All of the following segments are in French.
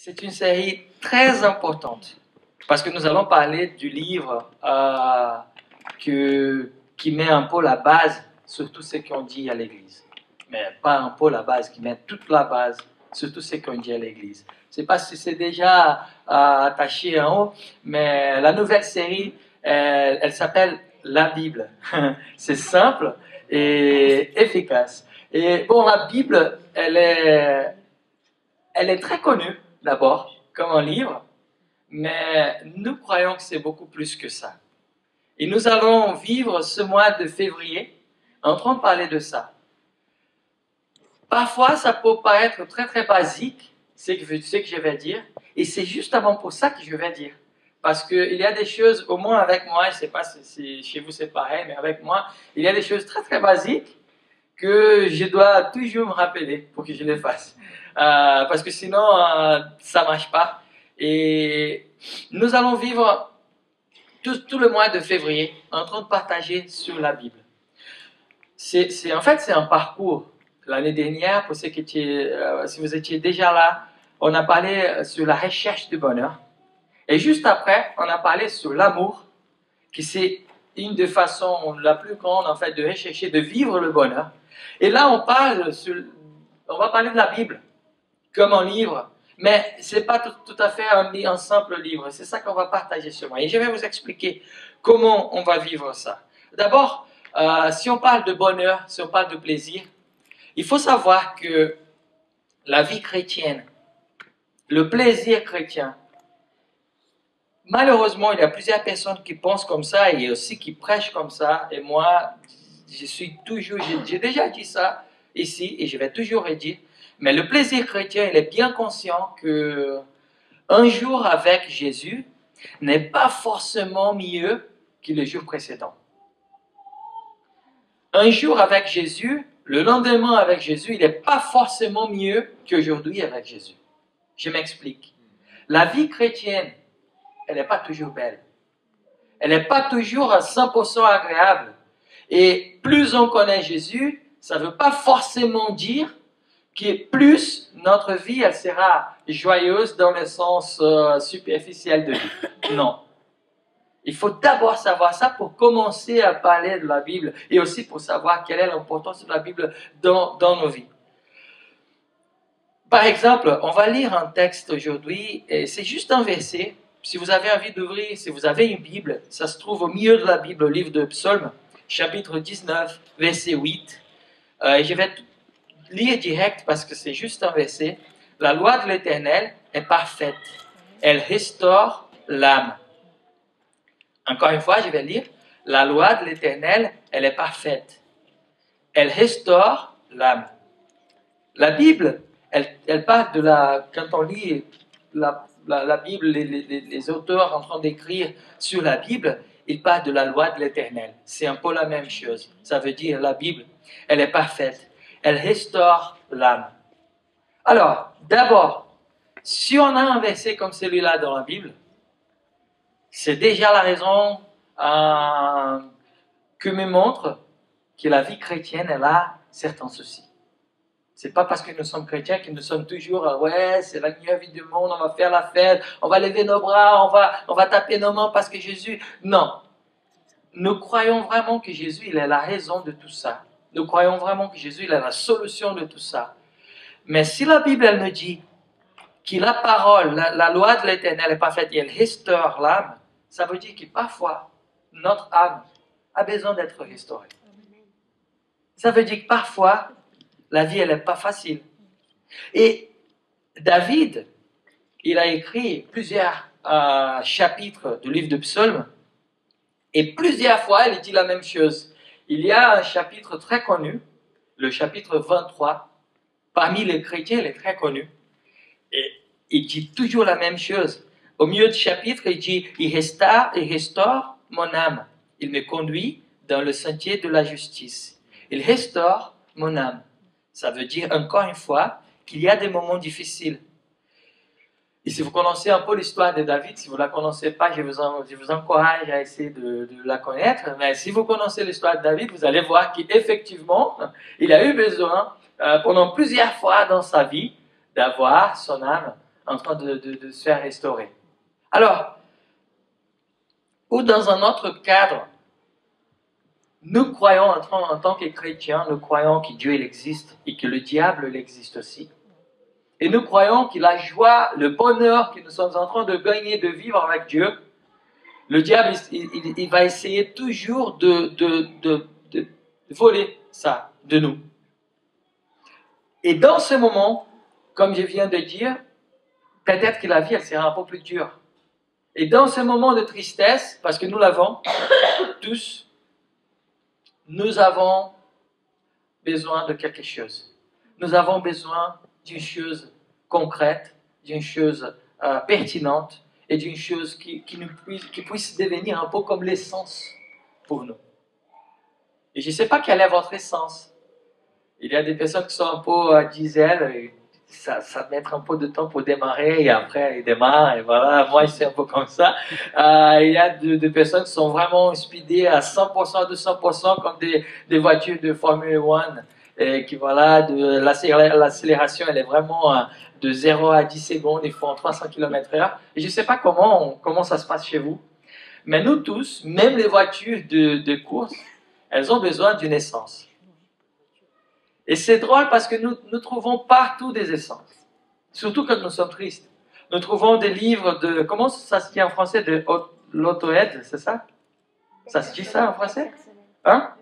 C'est une série très importante parce que nous allons parler du livre qui met un peu la base sur tout ce qu'on dit à l'Église. Mais pas un peu la base, qui met toute la base sur tout ce qu'on dit à l'Église. Je ne sais pas si c'est déjà attaché en haut, mais la nouvelle série, elle s'appelle La Bible. C'est simple et efficace. Et bon, la Bible, elle est très connue, d'abord, comme un livre, mais nous croyons que c'est beaucoup plus que ça. Et nous allons vivre ce mois de février en train de parler de ça. Parfois, ça peut paraître très très basique, ce que je vais dire, et c'est justement pour ça que je vais dire. Parce qu'il y a des choses, au moins avec moi, je ne sais pas si chez vous c'est pareil, mais avec moi, il y a des choses très très basiques que je dois toujours me rappeler pour que je les fasse. Parce que sinon, ça ne marche pas. Et nous allons vivre tout le mois de février en train de partager sur la Bible. En fait, c'est un parcours. L'année dernière, pour ceux si vous étiez déjà là, on a parlé sur la recherche du bonheur. Et juste après, on a parlé sur l'amour, qui c'est une des façons la plus grande en fait de rechercher, de vivre le bonheur. Et là, on va parler de la Bible comme un livre, mais ce n'est pas tout à fait un simple livre. C'est ça qu'on va partager ce mois. Et je vais vous expliquer comment on va vivre ça. D'abord, si on parle de bonheur, si on parle de plaisir, il faut savoir que la vie chrétienne, le plaisir chrétien, malheureusement, il y a plusieurs personnes qui pensent comme ça et aussi qui prêchent comme ça. Et moi, j'ai déjà dit ça ici et je vais toujours le dire. Mais le plaisir chrétien, il est bien conscient que un jour avec Jésus n'est pas forcément mieux que le jour précédent. Un jour avec Jésus, le lendemain avec Jésus, il n'est pas forcément mieux qu'aujourd'hui avec Jésus. Je m'explique. La vie chrétienne, elle n'est pas toujours belle. Elle n'est pas toujours à 100% agréable. Et plus on connaît Jésus, ça ne veut pas forcément dire que plus notre vie, elle sera joyeuse dans le sens superficiel de vie. Non. Il faut d'abord savoir ça pour commencer à parler de la Bible et aussi pour savoir quelle est l'importance de la Bible dans nos vies. Par exemple, on va lire un texte aujourd'hui et c'est juste un verset. Si vous avez envie d'ouvrir, si vous avez une Bible, ça se trouve au milieu de la Bible, au livre de Psaume, chapitre 19, verset 8. Je vais lire direct parce que c'est juste un verset. La loi de l'Éternel est parfaite. Elle restaure l'âme. Encore une fois, je vais lire. La loi de l'Éternel, elle est parfaite. Elle restaure l'âme. La Bible, elle parle de quand on lit la Bible, les auteurs en train d'écrire sur la Bible, ils parlent de la loi de l'Éternel. C'est un peu la même chose. Ça veut dire la Bible, elle est parfaite. Elle restaure l'âme. Alors, d'abord, si on a un verset comme celui-là dans la Bible, c'est déjà la raison que me montre que la vie chrétienne, elle a certains soucis. C'est pas parce que nous sommes chrétiens que nous sommes toujours ouais, c'est la meilleure vie du monde, on va faire la fête, on va lever nos bras, on va taper nos mains parce que Jésus... Non. Nous croyons vraiment que Jésus, il est la raison de tout ça. Nous croyons vraiment que Jésus, il est la solution de tout ça. Mais si la Bible, elle nous dit que la parole, la loi de l'Éternel est parfaite et elle restaure l'âme, ça veut dire que parfois, notre âme a besoin d'être restaurée. Ça veut dire que parfois, la vie, elle n'est pas facile. Et David, il a écrit plusieurs chapitres du livre de Psaume, et plusieurs fois, il dit la même chose. Il y a un chapitre très connu, le chapitre 23, parmi les chrétiens, il est très connu. Et il dit toujours la même chose. Au milieu du chapitre, il dit « Il restaure mon âme. Il me conduit dans le sentier de la justice. Il restaure mon âme. » Ça veut dire, encore une fois, qu'il y a des moments difficiles. Et si vous connaissez un peu l'histoire de David, si vous ne la connaissez pas, je vous encourage à essayer de la connaître. Mais si vous connaissez l'histoire de David, vous allez voir qu'effectivement, il a eu besoin, pendant plusieurs fois dans sa vie, d'avoir son âme en train de se faire restaurer. Alors, ou dans un autre cadre, nous croyons en tant que chrétiens, nous croyons que Dieu il existe et que le diable il existe aussi. Et nous croyons que la joie, le bonheur que nous sommes en train de gagner, de vivre avec Dieu, le diable il va essayer toujours de voler ça de nous. Et dans ce moment, comme je viens de dire, peut-être que la vie elle sera un peu plus dure. Et dans ce moment de tristesse, parce que nous l'avons tous, nous avons besoin de quelque chose. Nous avons besoin d'une chose concrète, d'une chose pertinente et d'une chose qui puisse devenir un peu comme l'essence pour nous. Et je ne sais pas quel est votre essence. Il y a des personnes qui sont un peu diesel, et ça met un peu de temps pour démarrer et après ils démarrent et voilà, moi c'est un peu comme ça. Il y a des personnes qui sont vraiment speedées à 100%, 200% comme des voitures de Formule 1 et qui voilà, l'accélération elle est vraiment de 0 à 10 secondes, ils font 300 km/h. Et je ne sais pas comment ça se passe chez vous, mais nous tous, même les voitures de course, elles ont besoin d'une essence. Et c'est drôle parce que nous trouvons partout des essences, surtout quand nous sommes tristes. Nous trouvons des livres de, comment ça se dit en français, de l'auto-aide, c'est ça? Ça se dit ça en français? Hein?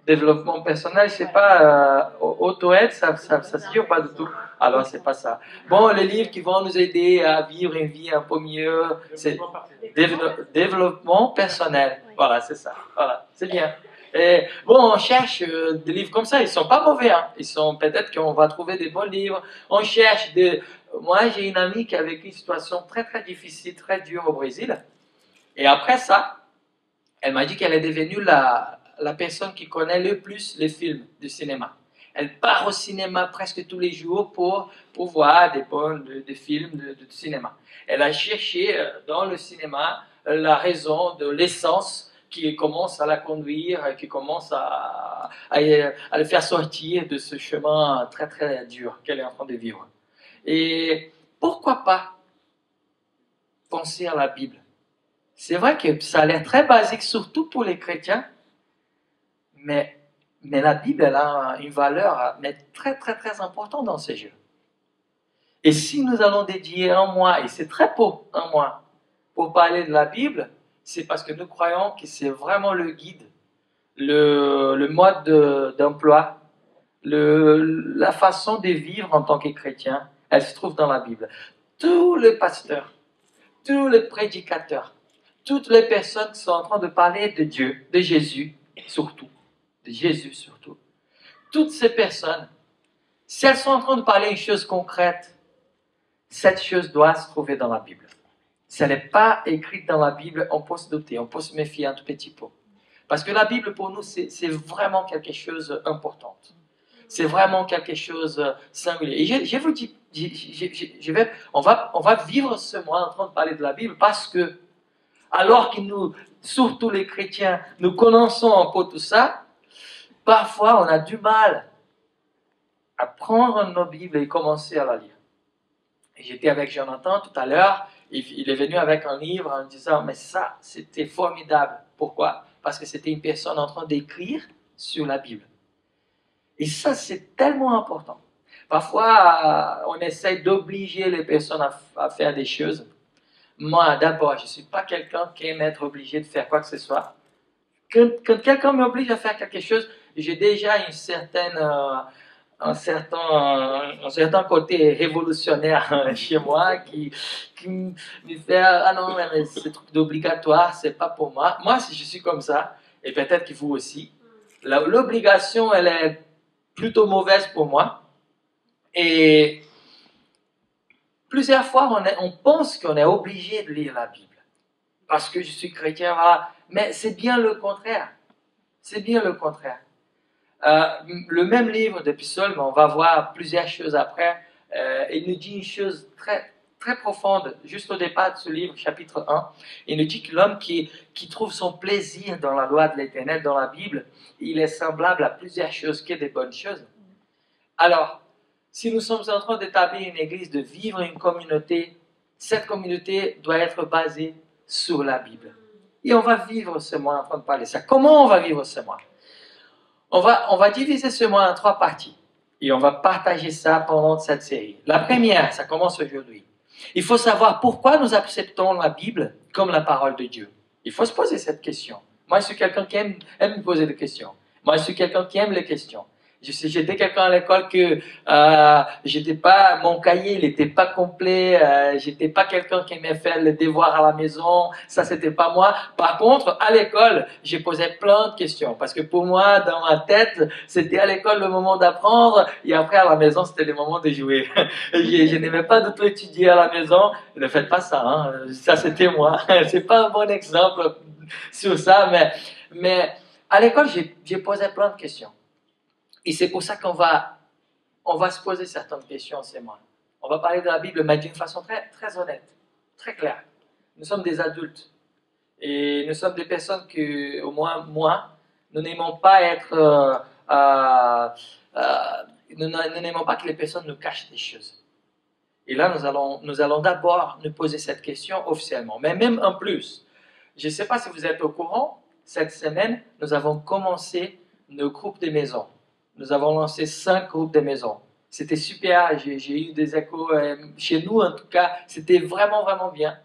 Développement personnel, je sais pas, auto-aide, ça se dit ou pas du tout? Alors c'est pas ça. Bon, les livres qui vont nous aider à vivre une vie un peu mieux, c'est développement personnel. Voilà, c'est ça. Voilà, c'est bien. Et bon, on cherche des livres comme ça, ils sont pas mauvais, hein. Ils sont peut-être qu'on va trouver des bons livres. On cherche des. Moi, j'ai une amie qui a vécu une situation très très difficile, très dure au Brésil. Et après ça, elle m'a dit qu'elle est devenue la personne qui connaît le plus les films de cinéma. Elle part au cinéma presque tous les jours pour voir des films de cinéma. Elle a cherché dans le cinéma la raison de l'essence qui commence à la conduire, qui commence à le faire sortir de ce chemin très très dur qu'elle est en train de vivre. Et pourquoi pas penser à la Bible? C'est vrai que ça a l'air très basique, surtout pour les chrétiens, mais la Bible elle a une valeur mais très très très importante dans ces jeux. Et si nous allons dédier un mois, et c'est très peu, un mois, pour parler de la Bible, c'est parce que nous croyons que c'est vraiment le guide, le mode d'emploi, la façon de vivre en tant que chrétien, elle se trouve dans la Bible. Tous les pasteurs, tous les prédicateurs, toutes les personnes qui sont en train de parler de Dieu, de Jésus surtout, toutes ces personnes, si elles sont en train de parler une chose concrète, cette chose doit se trouver dans la Bible. Si elle n'est pas écrite dans la Bible, on peut se douter, on peut se méfier un tout petit peu. Parce que la Bible, pour nous, c'est vraiment quelque chose d'important. C'est vraiment quelque chose de singulier. Et je vous dis, on va vivre ce mois en train de parler de la Bible parce que, alors que nous, surtout les chrétiens, nous connaissons un peu tout ça, parfois on a du mal à prendre nos Bibles et commencer à la lire. J'étais avec Jonathan tout à l'heure, il est venu avec un livre en disant, mais ça, c'était formidable. Pourquoi? Parce que c'était une personne en train d'écrire sur la Bible. Et ça, c'est tellement important. Parfois, on essaie d'obliger les personnes à faire des choses. Moi, d'abord, je ne suis pas quelqu'un qui aime être obligé de faire quoi que ce soit. Quand quelqu'un m'oblige à faire quelque chose, j'ai déjà un certain côté révolutionnaire chez moi qui me fait ah non mais ce truc d'obligatoire c'est pas pour moi. Moi si je suis comme ça et peut-être que vous aussi, l'obligation elle est plutôt mauvaise pour moi et plusieurs fois on pense qu'on est obligé de lire la Bible parce que je suis chrétien, voilà. Mais c'est bien le contraire. C'est bien le contraire. Le même livre de Psaume, on va voir plusieurs choses après, il nous dit une chose très, très profonde, juste au départ de ce livre, chapitre 1. Il nous dit que l'homme qui trouve son plaisir dans la loi de l'Éternel, dans la Bible, il est semblable à plusieurs choses que des bonnes choses. Alors, Si nous sommes en train d'établir une église, de vivre une communauté, cette communauté doit être basée sur la Bible. Et on va vivre ce mois en train de parler de ça. Comment on va vivre ce mois? On va diviser ce mois en 3 parties. Et on va partager ça pendant cette série. La première, ça commence aujourd'hui. Il faut savoir pourquoi nous acceptons la Bible comme la parole de Dieu. Il faut se poser cette question. Moi, je suis quelqu'un qui aime me poser des questions. Moi, je suis quelqu'un qui aime les questions. J'étais quelqu'un à l'école que j'étais pas, mon cahier, il n'était pas complet. J'étais pas quelqu'un qui aimait faire les devoirs à la maison. Ça, c'était pas moi. Par contre, à l'école, j'ai posé plein de questions parce que pour moi, dans ma tête, c'était à l'école le moment d'apprendre et après à la maison, c'était le moment de jouer. Je n'aimais pas du tout étudier à la maison. Ne faites pas ça. Hein. Ça, c'était moi. C'est pas un bon exemple sur ça, mais à l'école, j'ai posé plein de questions. Et c'est pour ça qu'on va se poser certaines questions, c'est moi. On va parler de la Bible, mais d'une façon très, très honnête, très claire. Nous sommes des adultes. Et nous sommes des personnes que, au moins moi, nous n'aimons pas être... nous n'aimons pas que les personnes nous cachent des choses. Et là, nous allons d'abord nous poser cette question officiellement. Mais même en plus, je ne sais pas si vous êtes au courant, cette semaine, nous avons commencé nos groupes de maisons. Nous avons lancé 5 groupes de maisons. C'était super, j'ai eu des échos chez nous en tout cas, c'était vraiment, vraiment bien.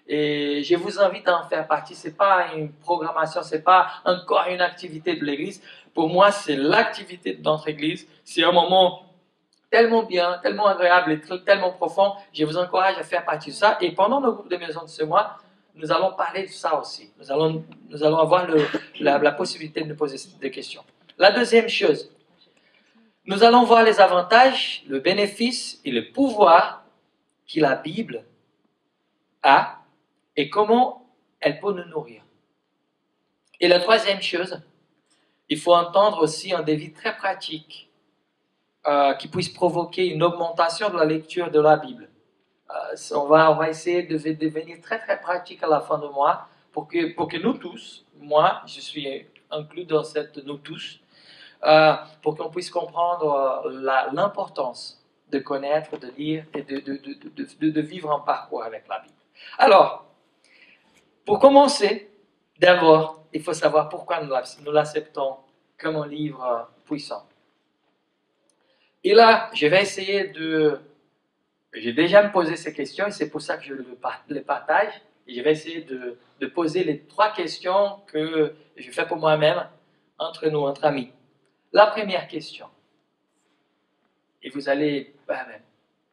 Et je vous invite à en faire partie. Ce n'est pas une programmation, ce n'est pas encore une activité de l'église. Pour moi, c'est l'activité de notre église. C'est un moment tellement bien, tellement agréable et tellement profond. Je vous encourage à faire partie de ça. Et pendant nos groupes de maisons de ce mois, nous allons parler de ça aussi. Nous allons avoir la possibilité de nous poser des questions. La deuxième chose, nous allons voir les avantages, le bénéfice et le pouvoir que la Bible a et comment elle peut nous nourrir. Et la troisième chose, il faut entendre aussi un défi très pratique qui puisse provoquer une augmentation de la lecture de la Bible. On va essayer de devenir très très pratique à la fin du mois pour que nous tous, moi je suis inclus dans cette nous tous, pour qu'on puisse comprendre l'importance de connaître, de lire et de vivre un parcours avec la Bible. Alors, pour commencer, d'abord, il faut savoir pourquoi nous l'acceptons comme un livre puissant. Et là, je vais essayer j'ai déjà me posé ces questions et c'est pour ça que je les partage. Et je vais essayer de poser les 3 questions que je fais pour moi-même entre nous, entre amis. La première question, et vous allez,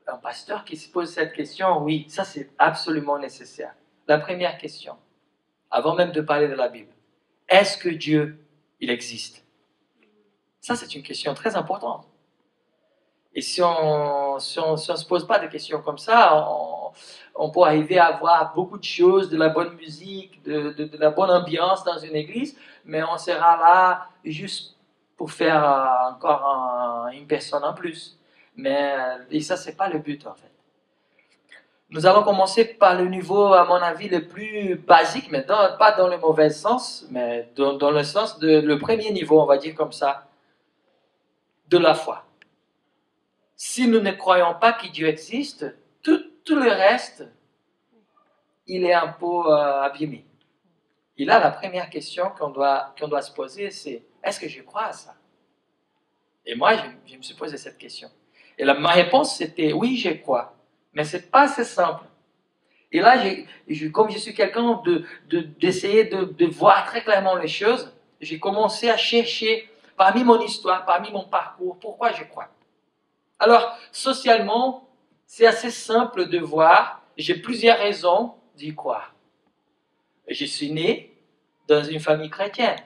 un pasteur qui se pose cette question, oui, ça c'est absolument nécessaire. La première question, avant même de parler de la Bible, est-ce que Dieu, il existe? Ça c'est une question très importante. Et si on se pose pas de questions comme ça, on peut arriver à avoir beaucoup de choses, de la bonne musique, de la bonne ambiance dans une église, mais on sera là juste pour faire encore une personne en plus. Et ça, c'est pas le but en fait. Nous allons commencer par le niveau, à mon avis, le plus basique, mais pas dans le mauvais sens, mais dans le sens le premier niveau, on va dire comme ça, de la foi. Si nous ne croyons pas que Dieu existe, tout le reste, il est un peu abîmé. Et là, la première question qu'on doit se poser, c'est est-ce que je crois à ça? Et moi, je me suis posé cette question. Et ma réponse, c'était oui, je crois. Mais ce n'est pas assez simple. Et là, comme je suis quelqu'un d'essayer de voir très clairement les choses, j'ai commencé à chercher parmi mon histoire, parmi mon parcours, pourquoi je crois. Alors, socialement, c'est assez simple de voir, j'ai plusieurs raisons d'y croire. Je suis né dans une famille chrétienne.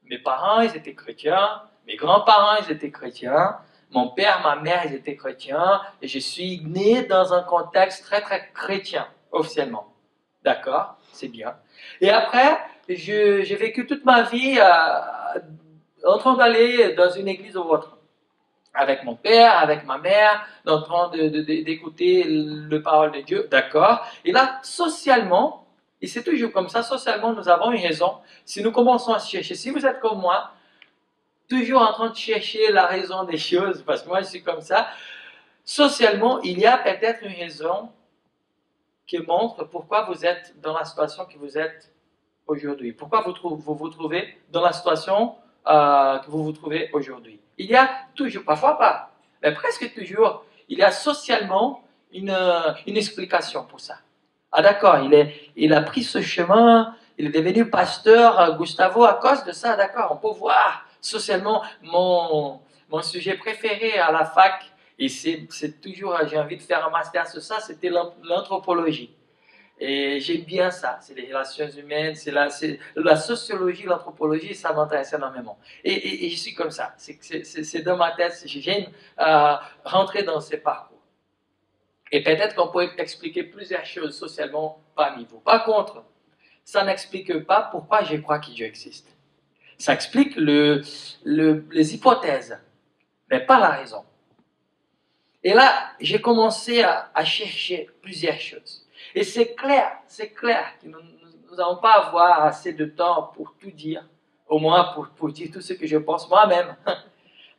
Mes parents, ils étaient chrétiens, mes grands-parents, ils étaient chrétiens, mon père, ma mère, ils étaient chrétiens, et je suis né dans un contexte très, très chrétien, officiellement. D'accord? C'est bien. Et après, j'ai vécu toute ma vie en train d'aller dans une église ou autre. Avec mon père, avec ma mère, en train d'écouter la parole de Dieu, d'accord. Et là, socialement, et c'est toujours comme ça, socialement, nous avons une raison. Si nous commençons à chercher, si vous êtes comme moi, toujours en train de chercher la raison des choses, parce que moi je suis comme ça, socialement, il y a peut-être une raison qui montre pourquoi vous êtes dans la situation que vous êtes aujourd'hui. Pourquoi vous vous trouvez dans la situation que vous vous trouvez aujourd'hui. Il y a toujours, parfois pas, mais presque toujours, il y a socialement une explication pour ça. Ah d'accord, il a pris ce chemin, il est devenu pasteur, Gustavo, à cause de ça, d'accord, on peut voir socialement mon sujet préféré à la fac, et c'est toujours, j'ai envie de faire un master sur ça, c'était l'anthropologie. Et j'aime bien ça, c'est les relations humaines, c'est la sociologie, l'anthropologie, ça m'intéresse énormément. Et je suis comme ça, c'est dans ma tête, j'aime rentrer dans ces parcours. Et peut-être qu'on peut expliquer plusieurs choses socialement parmi vous. Par contre, ça n'explique pas pourquoi je crois que Dieu existe. Ça explique les hypothèses, mais pas la raison. Et là, j'ai commencé à chercher plusieurs choses. Et c'est clair que nous n'allons pas avoir assez de temps pour tout dire, au moins pour dire tout ce que je pense moi-même.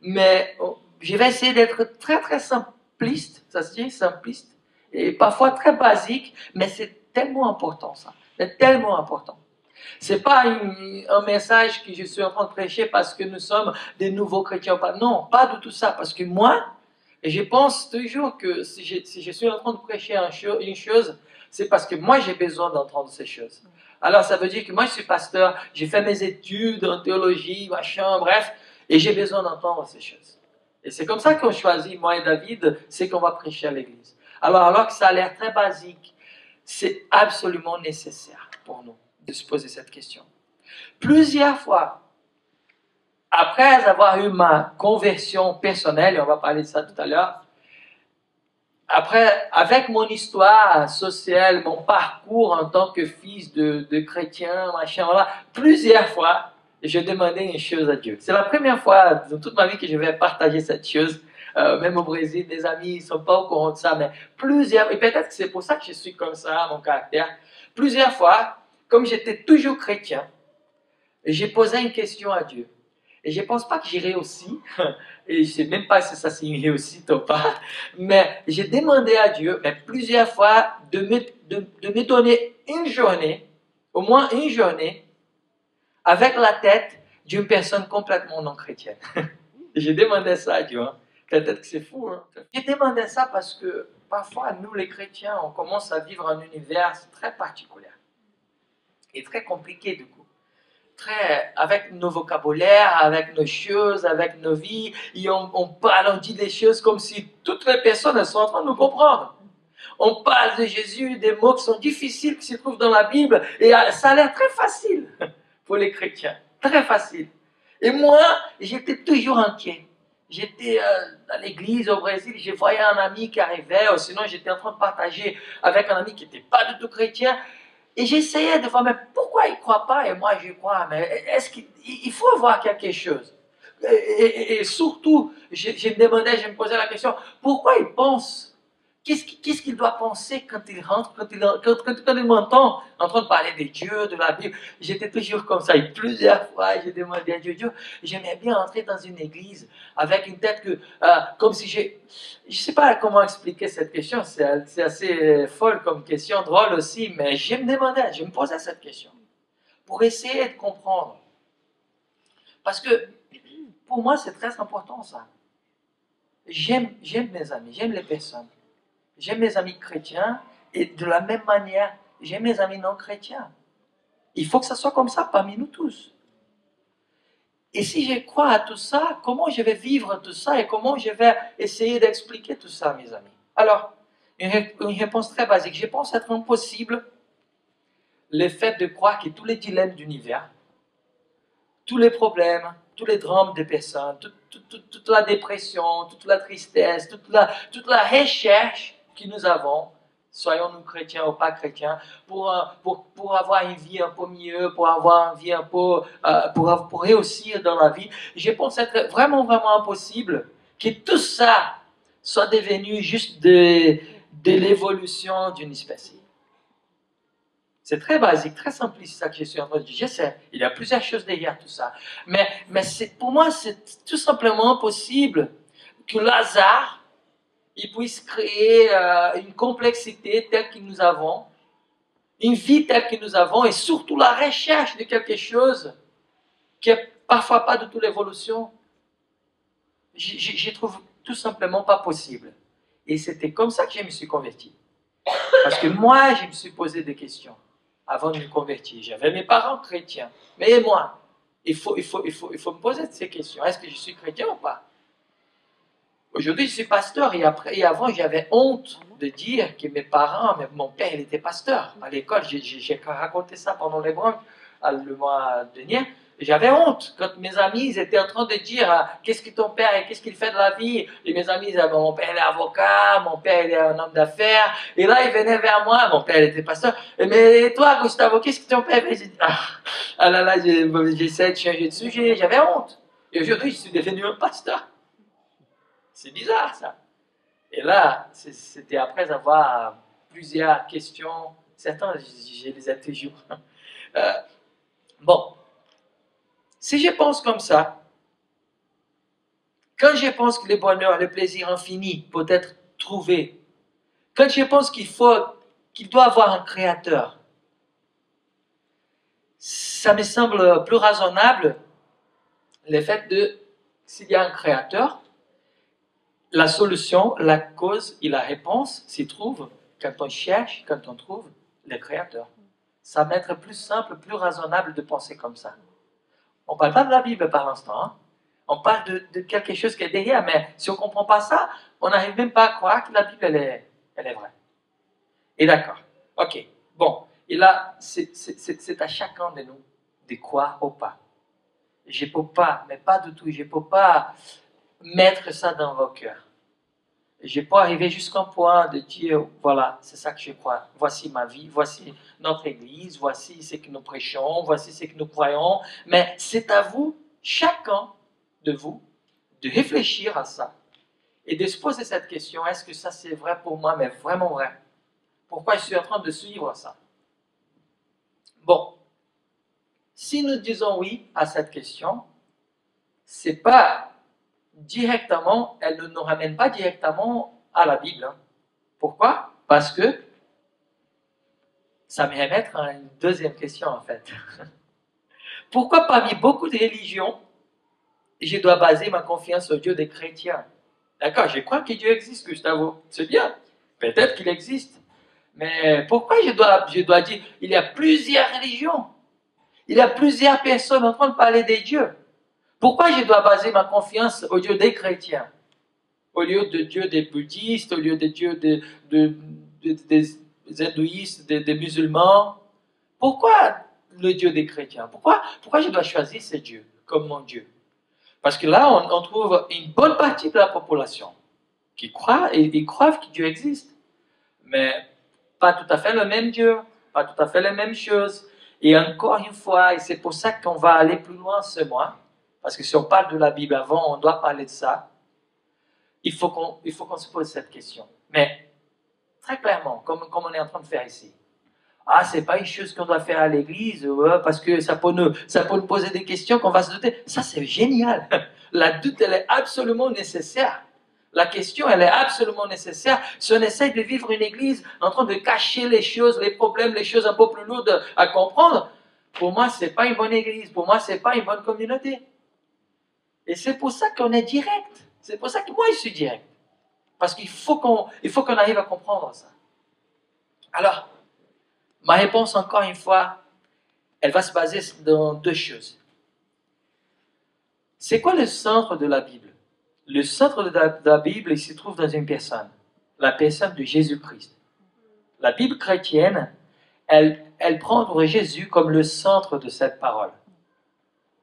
Mais je vais essayer d'être très très simpliste, ça se dit, simpliste, et parfois très basique, mais c'est tellement important ça, c'est tellement important. C'est pas un message que je suis en train de prêcher parce que nous sommes des nouveaux chrétiens. Non, pas du tout ça, parce que moi, je pense toujours que si je suis en train de prêcher une chose, c'est parce que moi j'ai besoin d'entendre ces choses. Alors ça veut dire que moi je suis pasteur, j'ai fait mes études en théologie, machin, bref, et j'ai besoin d'entendre ces choses. Et c'est comme ça qu'on choisit, moi et David, c'est qu'on va prêcher à l'église. Alors que ça a l'air très basique, c'est absolument nécessaire pour nous de se poser cette question. Plusieurs fois, après avoir eu ma conversion personnelle, et on va parler de ça tout à l'heure, après, avec mon histoire sociale, mon parcours en tant que fils de chrétien, machin, voilà, plusieurs fois, je demandais une chose à Dieu. C'est la première fois dans toute ma vie que je vais partager cette chose. Même au Brésil, des amis ne sont pas au courant de ça, mais plusieurs, et peut-être que c'est pour ça que je suis comme ça, mon caractère, plusieurs fois, comme j'étais toujours chrétien, j'ai posé une question à Dieu. Et je ne pense pas que j'ai réussi, et je ne sais même pas si ça c'est une réussite ou pas, mais j'ai demandé à Dieu, mais plusieurs fois, de me donner une journée, au moins une journée, avec la tête d'une personne complètement non chrétienne. J'ai demandé ça à Dieu. Hein. Peut-être que c'est fou. Hein. J'ai demandé ça parce que parfois, nous les chrétiens, on commence à vivre un univers très particulier et très compliqué du coup. Avec nos vocabulaires, avec nos choses, avec nos vies, et on parle, on dit des choses comme si toutes les personnes sont en train de nous comprendre. On parle de Jésus, des mots qui sont difficiles, qui se trouvent dans la Bible, et ça a l'air très facile pour les chrétiens, très facile. Et moi, j'étais toujours inquiet. J'étais à l'église au Brésil, je voyais un ami qui arrivait, ou sinon j'étais en train de partager avec un ami qui n'était pas du tout chrétien, et j'essayais de voir, mais pourquoi il ne croit pas et moi je crois? Mais est-ce qu'il faut avoir quelque chose? Et surtout, je me demandais, je me posais la question, pourquoi il pense? Qu'est-ce qu'il doit penser quand il rentre, quand il m'entend en train de parler de Dieu, de la Bible? J'étais toujours comme ça. Et plusieurs fois, j'ai demandé à Dieu, j'aimerais bien entrer dans une église avec une tête comme si je ne sais pas comment expliquer cette question, c'est assez folle comme question, drôle aussi, mais je me posais cette question pour essayer de comprendre. Parce que pour moi, c'est très important ça. J'aime mes amis, j'aime les personnes. J'aime mes amis chrétiens et de la même manière, j'aime mes amis non chrétiens. Il faut que ça soit comme ça parmi nous tous. Et si je crois à tout ça, comment je vais vivre tout ça et comment je vais essayer d'expliquer tout ça, mes amis? Alors, une réponse très basique. Je pense être impossible le fait de croire que tous les dilemmes d'univers, tous les problèmes, tous les drames des personnes, toute la dépression, toute la tristesse, toute la recherche que nous avons, soyons-nous chrétiens ou pas chrétiens, pour avoir une vie un peu mieux, pour avoir une vie un peu, pour réussir dans la vie, je pense être vraiment, vraiment impossible que tout ça soit devenu juste de l'évolution d'une espèce. C'est très basique, très simpliste, ça que je suis en train de dire. Je sais, il y a plusieurs choses derrière tout ça. Mais pour moi, c'est tout simplement possible que Lazare, il puisse créer une complexité telle que nous avons, une vie telle que nous avons, et surtout la recherche de quelque chose qui n'est parfois pas de toute l'évolution. Je trouve tout simplement pas possible. Et c'était comme ça que je me suis converti. Parce que moi, je me suis posé des questions avant de me convertir. J'avais mes parents chrétiens. Mais moi, il faut me poser ces questions. Est-ce que je suis chrétien ou pas? Aujourd'hui, je suis pasteur et avant, j'avais honte de dire que mes parents, mon père, il était pasteur. À l'école, j'ai raconté ça pendant les branches le mois dernier. J'avais honte quand mes amis ils étaient en train de dire qu'est-ce que ton père et qu'est-ce qu'il fait de la vie. Et mes amis disaient mon père il est avocat, mon père il est un homme d'affaires. Et là ils venaient vers moi, mon père il était pasteur. Mais toi Gustavo, qu'est-ce que ton père fait? J'ai dit ah là là, j'essaie de changer de sujet. J'avais honte. Et aujourd'hui je suis devenu un pasteur. C'est bizarre ça. Et là c'était après avoir plusieurs questions. Certains je les ai toujours. Bon. Si je pense comme ça, quand je pense que le bonheur, le plaisir infini peut être trouvé, quand je pense qu'il doit avoir un créateur, ça me semble plus raisonnable le fait de, s'il y a un créateur, la solution, la cause et la réponse s'y trouvent quand on cherche, quand on trouve le créateur. Ça va être plus simple, plus raisonnable de penser comme ça. On ne parle pas de la Bible par l'instant. Hein? On parle de quelque chose qui est derrière, mais si on ne comprend pas ça, on n'arrive même pas à croire que la Bible, elle est vraie. Et d'accord. Ok. Bon. Et là, c'est à chacun de nous de croire ou pas. Je ne peux pas, mais pas du tout, je ne peux pas mettre ça dans vos cœurs. Je peux arriver jusqu'à un point de dire, voilà, c'est ça que je crois. Voici ma vie, voici notre Église, voici ce que nous prêchons, voici ce que nous croyons. Mais c'est à vous, chacun de vous, de réfléchir à ça et de se poser cette question, est-ce que ça c'est vrai pour moi, mais vraiment vrai? Pourquoi je suis en train de suivre ça? Bon, si nous disons oui à cette question, c'est pas directement, elle ne nous ramène pas directement à la Bible. Hein. Pourquoi? Parce que ça me remet à une deuxième question en fait. Pourquoi parmi beaucoup de religions, je dois baser ma confiance au Dieu des chrétiens? D'accord, je crois que Dieu existe, Gustavo. C'est bien. Peut-être qu'il existe. Mais pourquoi je dois dire, il y a plusieurs religions. Il y a plusieurs personnes en train de parler des dieux. Pourquoi je dois baser ma confiance au Dieu des chrétiens? Au lieu de Dieu des bouddhistes, au lieu de Dieu des hindouistes, des musulmans. Pourquoi le Dieu des chrétiens? Pourquoi je dois choisir ce Dieu comme mon Dieu? Parce que là, on trouve une bonne partie de la population qui croit et ils croient que Dieu existe. Mais pas tout à fait le même Dieu, pas tout à fait les mêmes choses. Et encore une fois, et c'est pour ça qu'on va aller plus loin ce mois, parce que si on parle de la Bible avant, on doit parler de ça. Il faut qu'on se pose cette question. Mais très clairement, comme on est en train de faire ici. Ah, c'est pas une chose qu'on doit faire à l'église, parce que ça peut nous poser des questions qu'on va se douter. Ça, c'est génial. La doute, elle est absolument nécessaire. La question, elle est absolument nécessaire. Si on essaye de vivre une église en train de cacher les choses, les problèmes, les choses un peu plus lourdes à comprendre, pour moi, c'est pas une bonne église. Pour moi, c'est pas une bonne communauté. Et c'est pour ça qu'on est direct. C'est pour ça que moi, je suis direct. Parce qu'il faut qu'on arrive à comprendre ça. Alors, ma réponse, encore une fois, elle va se baser dans deux choses. C'est quoi le centre de la Bible? Le centre de la Bible, il se trouve dans une personne, la personne de Jésus-Christ. La Bible chrétienne, elle prend Jésus comme le centre de cette parole.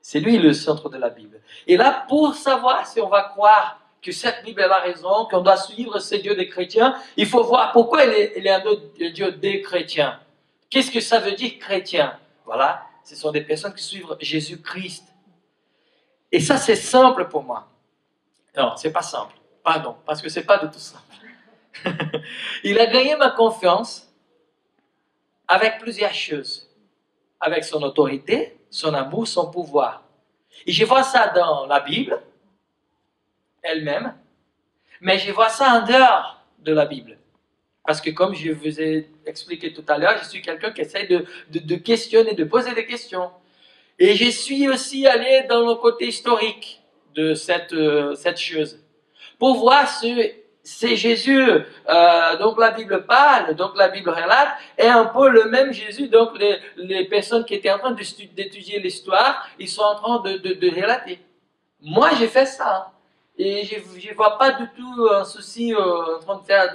C'est lui le centre de la Bible. Et là, pour savoir si on va croire que cette Bible a raison, qu'on doit suivre ce Dieu des chrétiens, il faut voir pourquoi il est un Dieu des chrétiens. Qu'est-ce que ça veut dire chrétien? Voilà, ce sont des personnes qui suivent Jésus-Christ. Et ça, c'est simple pour moi. Non, c'est pas simple. Pardon, parce que c'est pas du tout simple. Il a gagné ma confiance avec plusieurs choses. Avec son autorité, son amour, son pouvoir. Et je vois ça dans la Bible elle-même, Mais je vois ça en dehors de la Bible. Parce que comme je vous ai expliqué tout à l'heure, je suis quelqu'un qui essaie de questionner, de poser des questions. Et je suis aussi allé dans le côté historique de cette chose. Pour voir si c'est Jésus, donc la Bible parle, donc la Bible relate, est un peu le même Jésus, donc les personnes qui étaient en train d'étudier l'histoire, ils sont en train de relater. Moi, j'ai fait ça. Et je ne vois pas du tout un souci en train de faire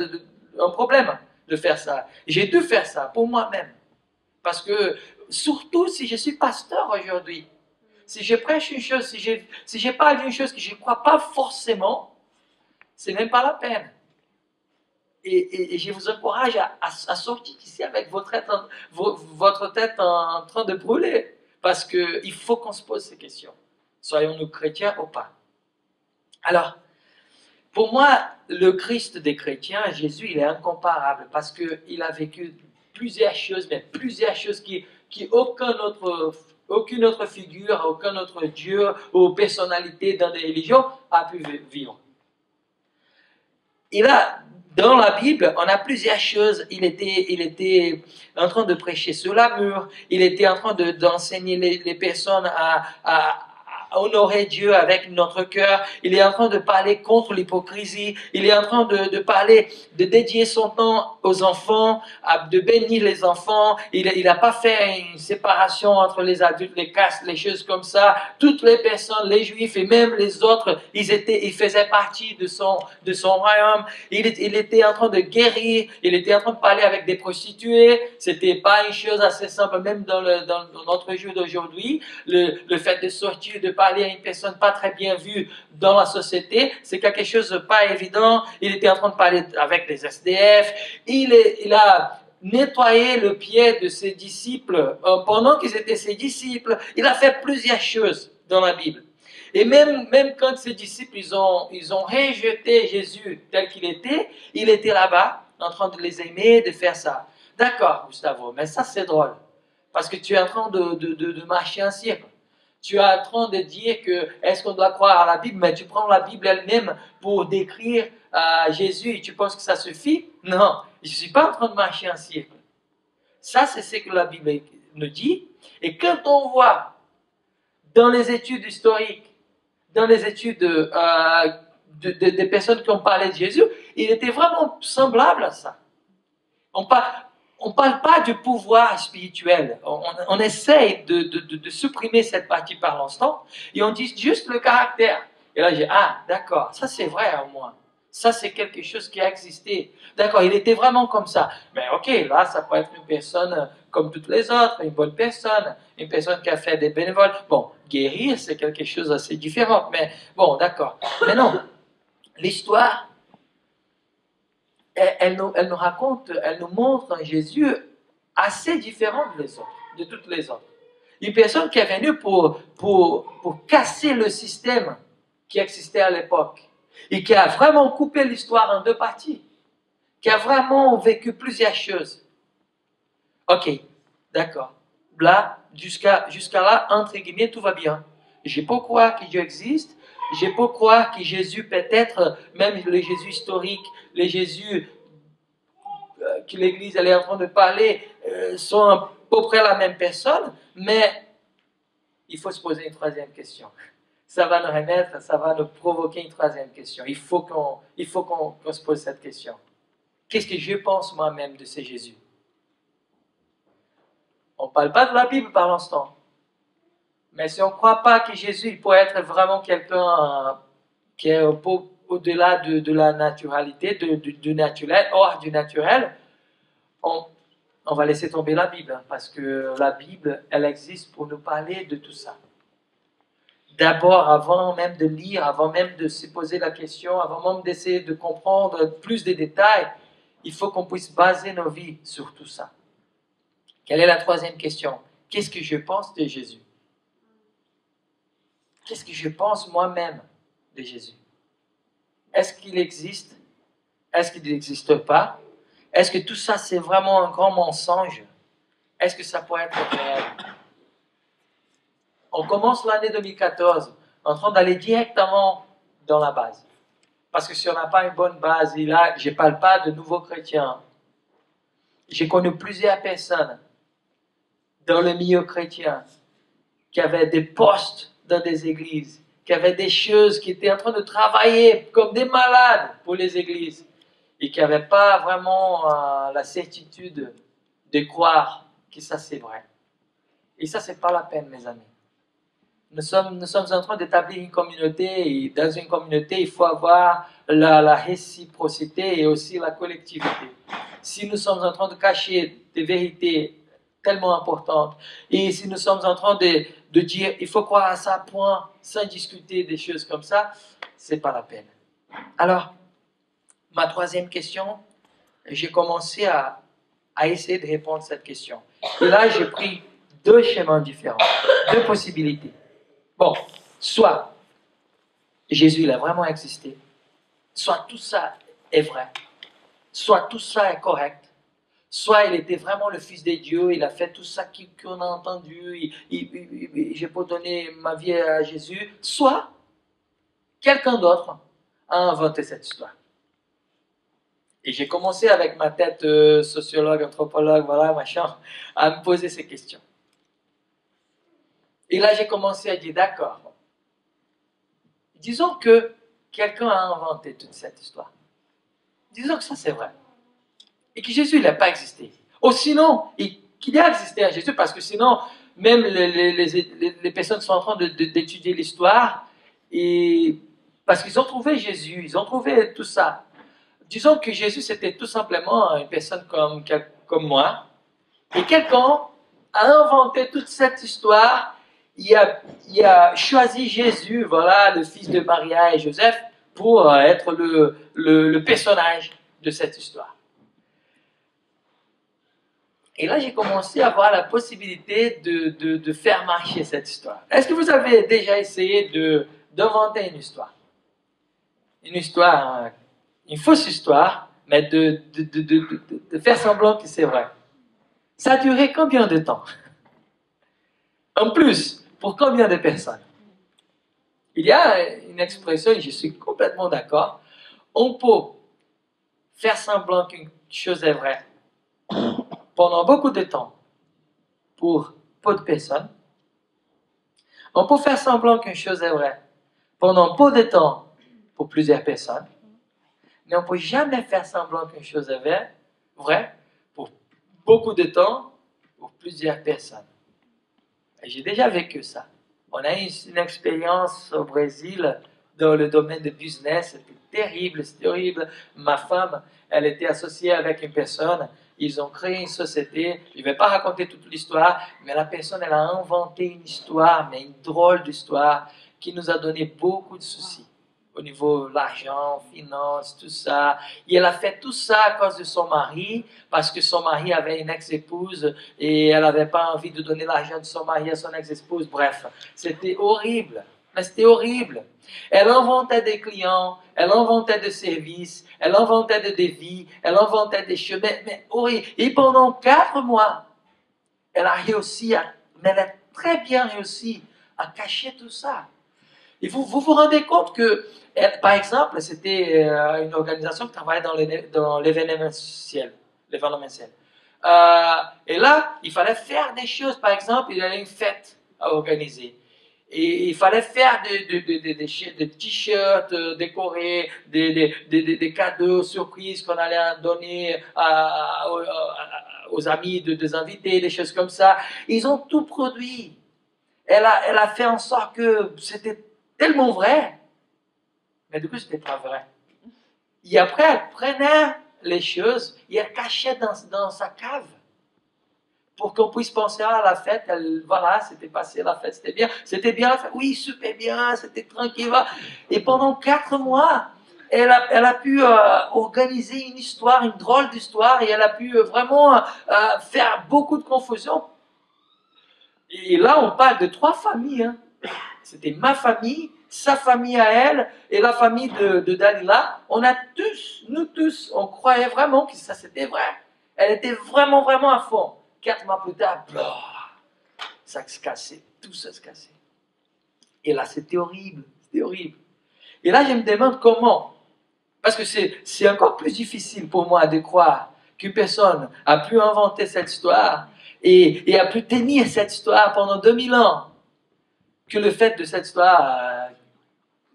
un problème de faire ça. J'ai dû faire ça pour moi-même. Parce que, surtout si je suis pasteur aujourd'hui, si je prêche une chose, si je parle d'une chose que je ne crois pas forcément, c'est même pas la peine. Et je vous encourage à sortir ici avec votre tête en train de brûler. Parce qu'il faut qu'on se pose ces questions. Soyons-nous chrétiens ou pas? Alors, pour moi, le Christ des chrétiens, Jésus, il est incomparable parce qu'il a vécu plusieurs choses, mais plusieurs choses qui aucune autre figure, aucun autre Dieu ou personnalité dans les religions a pu vivre. Dans la Bible, on a plusieurs choses. Il était en train de prêcher sur l'amour. Il était en train d'enseigner les personnes à honorer Dieu avec notre cœur. Il est en train de parler contre l'hypocrisie. Il est en train de parler, de dédier son temps aux enfants, de bénir les enfants. Il n'a pas fait une séparation entre les adultes, les castes, les choses comme ça. Toutes les personnes, les juifs et même les autres, ils faisaient partie de son royaume. Il était en train de guérir. Il était en train de parler avec des prostituées. C'était pas une chose assez simple, même dans notre jour d'aujourd'hui. Le fait de sortir, de parler à une personne pas très bien vue dans la société, c'est quelque chose de pas évident. Il était en train de parler avec des SDF. Il a nettoyé le pied de ses disciples pendant qu'ils étaient ses disciples. Il a fait plusieurs choses dans la Bible. Et même quand ses disciples, ils ont rejeté Jésus tel qu'il était, il était là-bas, en train de les aimer, de faire ça. D'accord, Gustavo, mais ça c'est drôle. Parce que tu es en train de marcher un cirque. Tu es en train de dire que est-ce qu'on doit croire à la Bible, mais tu prends la Bible elle-même pour décrire Jésus et tu penses que ça suffit? Non, je ne suis pas en train de marcher un cirque. Ça, c'est ce que la Bible nous dit. Et quand on voit dans les études historiques, dans les études des personnes qui ont parlé de Jésus, il était vraiment semblable à ça. On ne parle pas du pouvoir spirituel. On essaye de supprimer cette partie par l'instant et on dit juste le caractère. Et là, j'ai d'accord, ça c'est vrai au moins. Ça, c'est quelque chose qui a existé. D'accord, il était vraiment comme ça. Mais ok, là, ça peut être une personne comme toutes les autres, une bonne personne, une personne qui a fait des bénévoles. Bon, guérir, c'est quelque chose d'assez différent. Mais bon, d'accord. Mais non, l'histoire, elle nous raconte, elle nous montre un Jésus assez différent de toutes les autres. Une personne qui est venue pour casser le système qui existait à l'époque et qui a vraiment coupé l'histoire en deux parties, qui a vraiment vécu plusieurs choses. Ok, d'accord. Là, jusqu'à là, entre guillemets, tout va bien. J'ai pas croire que Dieu existe. J'ai pas croire que Jésus peut être, même le Jésus historique, le Jésus que l'Église elle est en train de parler, sont à peu près la même personne, mais il faut se poser une troisième question. Ça va nous remettre, ça va nous provoquer une troisième question. Il faut qu'on se pose cette question. Qu'est-ce que je pense moi-même de ce Jésus? On ne parle pas de la Bible par l'instant. Mais si on ne croit pas que Jésus il peut être vraiment quelqu'un qui est un peu au-delà de la naturalité, du naturel, hors du naturel, on va laisser tomber la Bible. Parce que la Bible, elle existe pour nous parler de tout ça. D'abord, avant même de lire, avant même de se poser la question, avant même d'essayer de comprendre plus de détails, il faut qu'on puisse baser nos vies sur tout ça. Quelle est la troisième question? Qu'est-ce que je pense de Jésus? Qu'est-ce que je pense moi-même de Jésus? Est-ce qu'il existe? Est-ce qu'il n'existe pas? Est-ce que tout ça, c'est vraiment un grand mensonge? Est-ce que ça pourrait être réel? On commence l'année 2014 en train d'aller directement dans la base. Parce que si on n'a pas une bonne base, et là, je ne parle pas de nouveaux chrétiens. J'ai connu plusieurs personnes dans le milieu chrétien qui avaient des postes dans des églises, qui avaient des choses, qui étaient en train de travailler comme des malades pour les églises et qui n'avaient pas vraiment la certitude de croire que ça c'est vrai. Et ça, c'est pas la peine, mes amis. Nous sommes en train d'établir une communauté et dans une communauté, il faut avoir la réciprocité et aussi la collectivité. Si nous sommes en train de cacher des vérités tellement importantes et si nous sommes en train de dire il faut croire à ça, point, sans discuter des choses comme ça, c'est pas la peine. Alors, ma troisième question, j'ai commencé à essayer de répondre à cette question. Et là, j'ai pris deux chemins différents, deux possibilités. Bon, soit Jésus, il a vraiment existé, soit tout ça est vrai, soit tout ça est correct, soit il était vraiment le Fils de Dieu, il a fait tout ça qu'on a entendu, j'ai pas donné ma vie à Jésus, soit quelqu'un d'autre a inventé cette histoire. Et j'ai commencé avec ma tête sociologue, anthropologue, voilà, machin, à me poser ces questions. Et là, j'ai commencé à dire, d'accord, disons que quelqu'un a inventé toute cette histoire. Disons que ça, c'est vrai. Et que Jésus, il n'a pas existé. Ou sinon, qu'il a existé à Jésus, parce que sinon, même les personnes sont en train d'étudier l'histoire, et parce qu'ils ont trouvé Jésus, ils ont trouvé tout ça. Disons que Jésus, c'était tout simplement une personne comme moi, et quelqu'un a inventé toute cette histoire. Il a choisi Jésus, voilà, le fils de Maria et Joseph, pour être le personnage de cette histoire. Et là, j'ai commencé à avoir la possibilité de faire marcher cette histoire. Est-ce que vous avez déjà essayé d'inventer une histoire? Une histoire, une fausse histoire, mais de faire semblant que c'est vrai. Ça a duré combien de temps? En plus, pour combien de personnes? Il y a une expression, et je suis complètement d'accord, on peut faire semblant qu'une chose est vraie pendant beaucoup de temps pour peu de personnes. On peut faire semblant qu'une chose est vraie pendant peu de temps pour plusieurs personnes. Mais on ne peut jamais faire semblant qu'une chose est vraie pour beaucoup de temps pour plusieurs personnes. Et j'ai déjà vécu ça. On a eu une expérience au Brésil dans le domaine de business. C'était horrible. Ma femme, elle était associée avec une personne. Ils ont créé une société. Je ne vais pas raconter toute l'histoire, mais la personne, elle a inventé une histoire, mais une drôle d'histoire, qui nous a donné beaucoup de soucis au niveau de l'argent, finance, tout ça. Et elle a fait tout ça à cause de son mari, parce que son mari avait une ex-épouse et elle n'avait pas envie de donner l'argent de son mari à son ex-épouse. Bref, c'était horrible. Mais c'était horrible. Elle inventait des clients, elle inventait des services, elle inventait des devis, elle inventait des chemins, mais horrible. Et pendant 4 mois, elle a réussi mais elle a très bien réussi à cacher tout ça. Et vous vous rendez compte que, par exemple, c'était une organisation qui travaillait dans l'événementiel. Et là, il fallait faire des choses. Par exemple, il y avait une fête à organiser. Et il fallait faire des t-shirts décorés, des cadeaux surprises qu'on allait donner aux amis des invités, des choses comme ça. Ils ont tout produit. Elle a fait en sorte que c'était tellement vrai, mais du coup, c'était pas vrai. Et après, elle prenait les choses et elle cachait dans sa cave pour qu'on puisse penser à la fête. Voilà, c'était passé la fête, c'était bien la fête. Oui, super bien, c'était tranquille. Et pendant 4 mois, elle a pu organiser une histoire, une drôle d'histoire, et elle a pu vraiment faire beaucoup de confusion. Et là, on parle de 3 familles. Hein. C'était ma famille, sa famille à elle, et la famille de Dalila. Nous tous, on croyait vraiment que ça c'était vrai. Elle était vraiment, vraiment à fond. 4 mois plus tard, ça se cassait, tout ça se cassait. Et là, c'était horrible, c'était horrible. Et là, je me demande comment Parce que c'est encore plus difficile pour moi de croire qu'une personne a pu inventer cette histoire et a pu tenir cette histoire pendant 2000 ans, que le fait de cette histoire,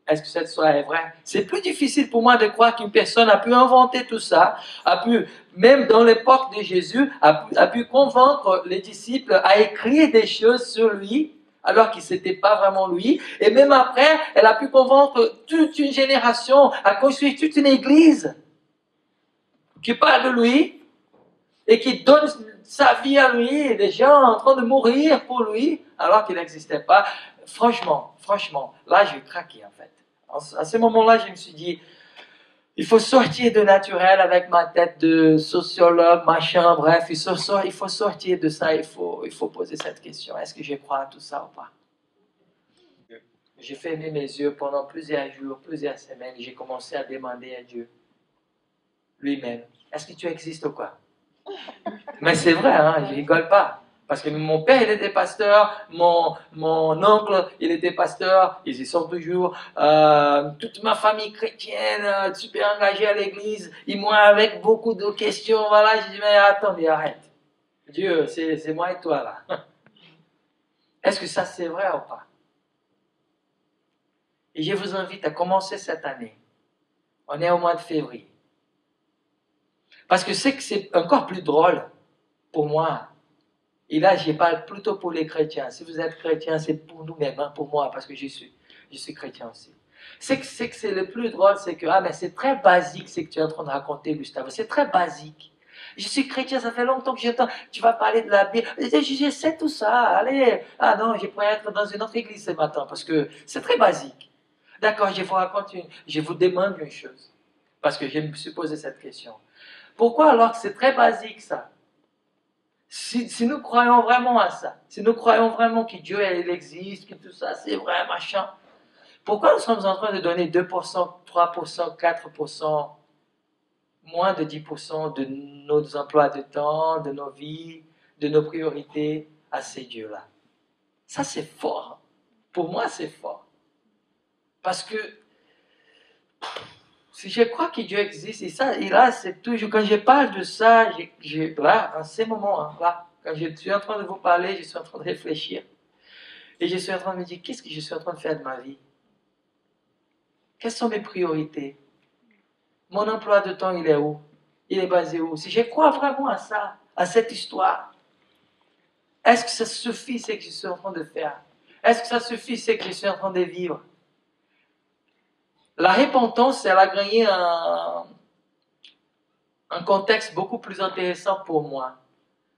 est-ce que cette histoire est vraie? C'est plus difficile pour moi de croire qu'une personne a pu inventer tout ça, a pu, même dans l'époque de Jésus, a pu convaincre les disciples à écrire des choses sur lui, alors qu'il n'était pas vraiment lui. Et même après, elle a pu convaincre toute une génération à construire toute une église qui parle de lui et qui donne sa vie à lui, et des gens en train de mourir pour lui, alors qu'il n'existait pas. Franchement, là j'ai craqué en fait. À ce moment-là, je me suis dit, il faut sortir de naturel avec ma tête de sociologue, machin, bref, il faut sortir de ça, il faut poser cette question, est-ce que je crois à tout ça ou pas? J'ai fermé mes yeux pendant plusieurs jours, plusieurs semaines, et j'ai commencé à demander à Dieu, lui-même, est-ce que tu existes ou quoi? Mais c'est vrai, hein, je rigole pas. Parce que mon père, il était pasteur, mon oncle, il était pasteur, ils y sont toujours. Toute ma famille chrétienne, super engagée à l'église, ils m'ont avec beaucoup de questions. Voilà, j'ai dit, mais attendez, arrête. Dieu, c'est moi et toi là. Est-ce que ça c'est vrai ou pas? Et je vous invite à commencer cette année. On est au mois de février. Parce que c'est encore plus drôle pour moi. Et là, je parle plutôt pour les chrétiens. Si vous êtes chrétien, c'est pour nous-mêmes, hein, pour moi, parce que je suis chrétien aussi. C'est que c'est le plus drôle, c'est que, mais c'est très basique ce que tu es en train de raconter, Gustavo. C'est très basique. Je suis chrétien, ça fait longtemps que j'entends, tu vas parler de la Bible. Je sais tout ça, allez. Ah non, je pourrais être dans une autre église ce matin, parce que c'est très basique. D'accord, je vous demande une chose, parce que je me suis posé cette question. Pourquoi alors que c'est très basique ça? Si nous croyons vraiment à ça, si nous croyons vraiment que Dieu il existe, que tout ça c'est vrai, machin, pourquoi nous sommes en train de donner 2%, 3%, 4%, moins de 10% de nos emplois de temps, de nos vies, de nos priorités à ces dieux-là? Ça c'est fort. Pour moi c'est fort. Parce que si je crois que Dieu existe, et là c'est toujours, quand je parle de ça, là, en ces moments, hein, là, quand je suis en train de vous parler, je suis en train de réfléchir. Et je suis en train de me dire, qu'est-ce que je suis en train de faire de ma vie? Quelles sont mes priorités? Mon emploi de temps, il est où? Il est basé où? Si je crois vraiment à ça, à cette histoire, est-ce que ça suffit ce que je suis en train de faire? Est-ce que ça suffit ce que je suis en train de vivre? La repentance, elle a gagné un contexte beaucoup plus intéressant pour moi.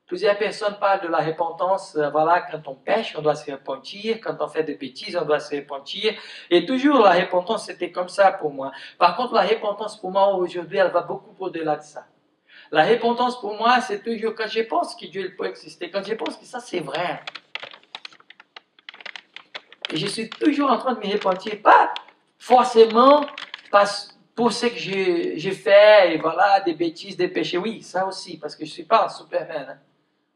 Plusieurs personnes parlent de la repentance, voilà, quand on pêche, on doit se repentir, quand on fait des bêtises, on doit se repentir, et toujours la repentance, c'était comme ça pour moi. Par contre, la repentance pour moi, aujourd'hui, elle va beaucoup au-delà de ça. La repentance pour moi, c'est toujours quand je pense que Dieu peut exister, quand je pense que ça c'est vrai. Et je suis toujours en train de me repentir, pas forcément pour ce que j'ai fait, et voilà, des bêtises, des péchés, oui, ça aussi, parce que je ne suis pas un Superman, hein.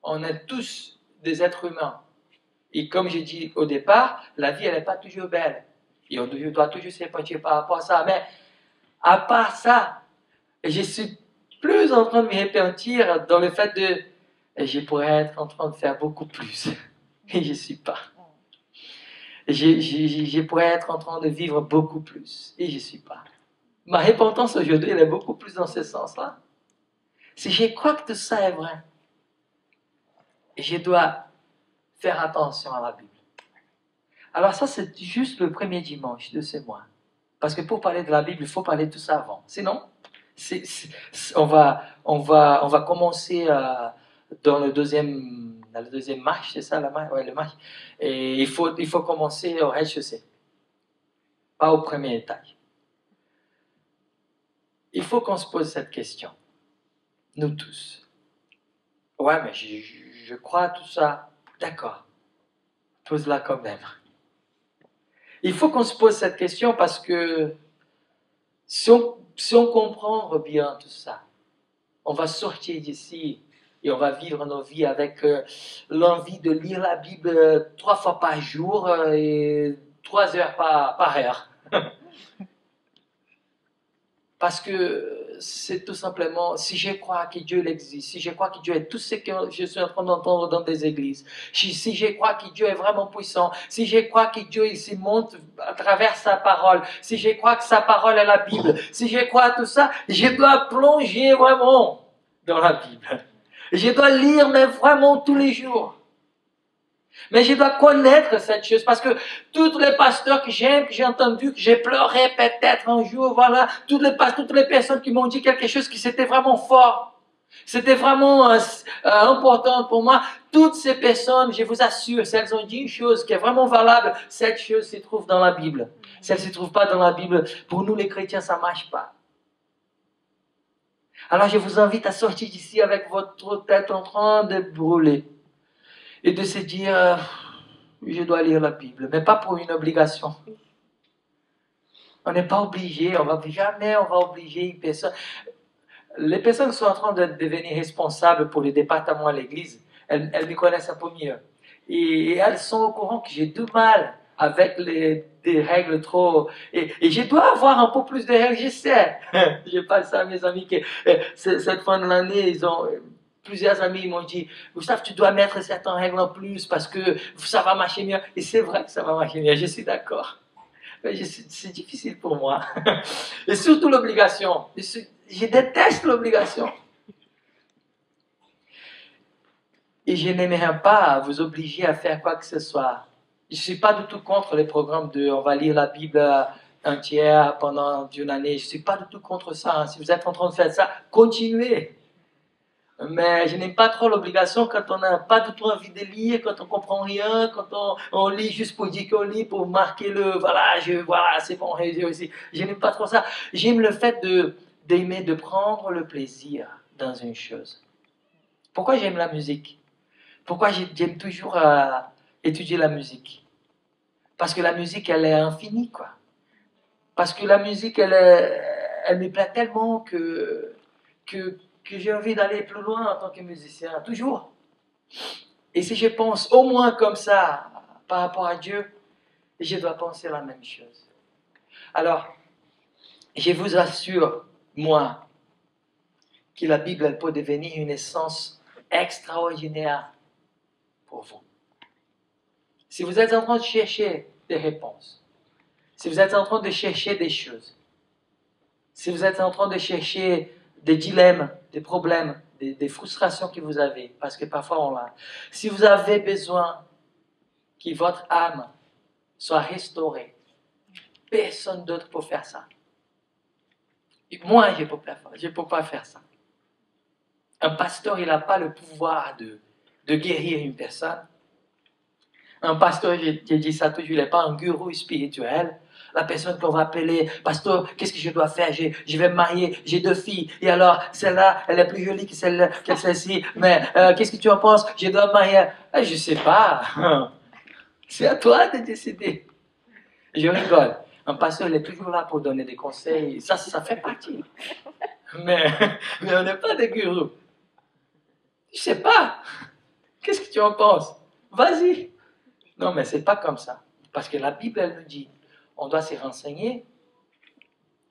On est tous des êtres humains. Et comme j'ai dit au départ, la vie, elle n'est pas toujours belle. Et on doit toujours se repentir par rapport à ça. Mais à part ça, je suis plus en train de me repentir dans le fait de... Je pourrais être en train de faire beaucoup plus. Et je ne suis pas. Je pourrais être en train de vivre beaucoup plus. Et je ne suis pas. Ma repentance aujourd'hui, elle est beaucoup plus dans ce sens-là. Si je crois que tout ça est vrai, je dois faire attention à la Bible. Alors ça, c'est juste le premier dimanche de ce mois. Parce que pour parler de la Bible, il faut parler de tout ça avant. Sinon, on va commencer dans le deuxième match, c'est ça, ouais, le match. Et il faut commencer au rez-de-chaussée, pas au premier étage. Il faut qu'on se pose cette question, nous tous. Ouais, mais je crois à tout ça. D'accord, pose-la quand même. Il faut qu'on se pose cette question parce que si on comprend bien tout ça, on va sortir d'ici et on va vivre nos vies avec l'envie de lire la Bible 3 fois par jour et 3 heures par heure. Parce que c'est tout simplement, si je crois que Dieu existe, si je crois que Dieu est tout ce que je suis en train d'entendre dans des églises, si je crois que Dieu est vraiment puissant, si je crois que Dieu il se montre à travers sa parole, si je crois que sa parole est la Bible, si je crois à tout ça, je dois plonger vraiment dans la Bible. Je dois lire, mais vraiment tous les jours. Mais je dois connaître cette chose parce que tous les pasteurs que j'aime, que j'ai entendu, que j'ai pleuré peut-être un jour, voilà, toutes les personnes qui m'ont dit quelque chose qui c'était vraiment fort, c'était vraiment important pour moi. Toutes ces personnes, je vous assure, si elles ont dit une chose qui est vraiment valable, cette chose se trouve dans la Bible. Si elle ne se trouve pas dans la Bible, pour nous les chrétiens, ça ne marche pas. Alors je vous invite à sortir d'ici avec votre tête en train de brûler. Et de se dire, je dois lire la Bible, mais pas pour une obligation. On n'est pas obligé, on va obliger une personne. Les personnes qui sont en train de devenir responsables pour le département à l'église, elles me connaissent un peu mieux. Et elles sont au courant que j'ai du mal avec des règles trop... Et je dois avoir un peu plus de règles, je sais. Je passe ça à mes amis que cette fin de l'année, plusieurs amis m'ont dit, Gustave, tu dois mettre certaines règles en plus parce que ça va marcher mieux. Et c'est vrai que ça va marcher mieux, je suis d'accord. Mais c'est difficile pour moi. Et surtout l'obligation. Je déteste l'obligation. Et je n'aimerais pas vous obliger à faire quoi que ce soit. Je ne suis pas du tout contre les programmes de on va lire la Bible entière pendant une année. Je ne suis pas du tout contre ça. Si vous êtes en train de faire ça, continuez. Mais je n'aime pas trop l'obligation quand on n'a pas du tout envie de lire, quand on ne comprend rien, quand on lit juste pour dire qu'on lit, pour marquer voilà, c'est bon, j'ai réussi. Je n'aime pas trop ça. J'aime le fait d'aimer, de prendre le plaisir dans une chose. Pourquoi j'aime la musique? Pourquoi j'aime toujours étudier la musique? Parce que la musique, elle est infinie, quoi. Parce que la musique, elle me plaît tellement que j'ai envie d'aller plus loin en tant que musicien, toujours. Et si je pense au moins comme ça par rapport à Dieu, je dois penser la même chose. Alors, je vous assure, moi, que la Bible elle peut devenir une essence extraordinaire pour vous. Si vous êtes en train de chercher des réponses, si vous êtes en train de chercher des choses, si vous êtes en train de chercher des dilemmes, des problèmes, des frustrations que vous avez, parce que parfois on l'a. Si vous avez besoin que votre âme soit restaurée, personne d'autre peut faire ça. Et moi, je ne peux pas faire ça. Un pasteur, il n'a pas le pouvoir de guérir une personne. Un pasteur, je dis ça toujours, il n'est pas un gourou spirituel. La personne qu'on va appeler, pasteur, qu'est-ce que je dois faire? Je vais me marier, j'ai 2 filles. Et alors, celle-là, elle est plus jolie que celle-ci. Mais qu'est-ce que tu en penses? Je dois me marier. Je ne sais pas. C'est à toi de décider. Je rigole. Un pasteur, il est toujours là pour donner des conseils. Ça fait partie. Mais on n'est pas des gourous. Je ne sais pas. Qu'est-ce que tu en penses? Vas-y. Non, mais ce n'est pas comme ça. Parce que la Bible, elle nous dit, on doit se renseigner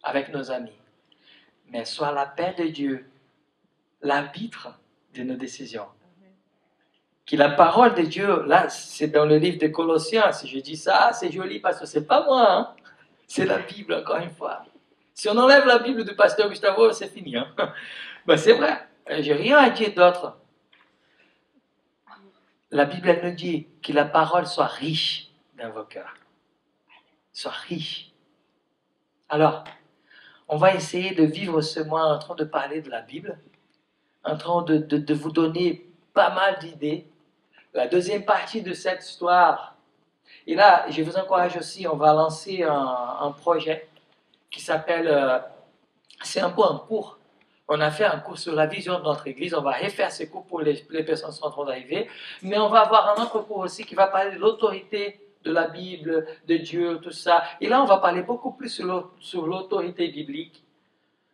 avec nos amis. Mais soit la paix de Dieu l'arbitre de nos décisions. Que la parole de Dieu, là, c'est dans le livre de Colossiens. Si je dis ça, c'est joli parce que c'est pas moi, hein? C'est la Bible, encore une fois. Si on enlève la Bible du pasteur Gustavo, c'est fini. Hein? Ben, c'est vrai, j'ai rien à dire d'autre. La Bible, elle nous dit que la parole soit riche dans vos cœurs. Soit riche. Alors, on va essayer de vivre ce mois en train de parler de la Bible, en train de vous donner pas mal d'idées. La deuxième partie de cette histoire, et là, je vous encourage aussi, on va lancer un projet qui s'appelle, c'est un peu un cours. On a fait un cours sur la vision de notre église, on va refaire ce cours pour les personnes qui sont en train d'arriver, mais on va avoir un autre cours aussi qui va parler de l'autorité de la Bible, de Dieu, tout ça. Et là, on va parler beaucoup plus sur l'autorité biblique.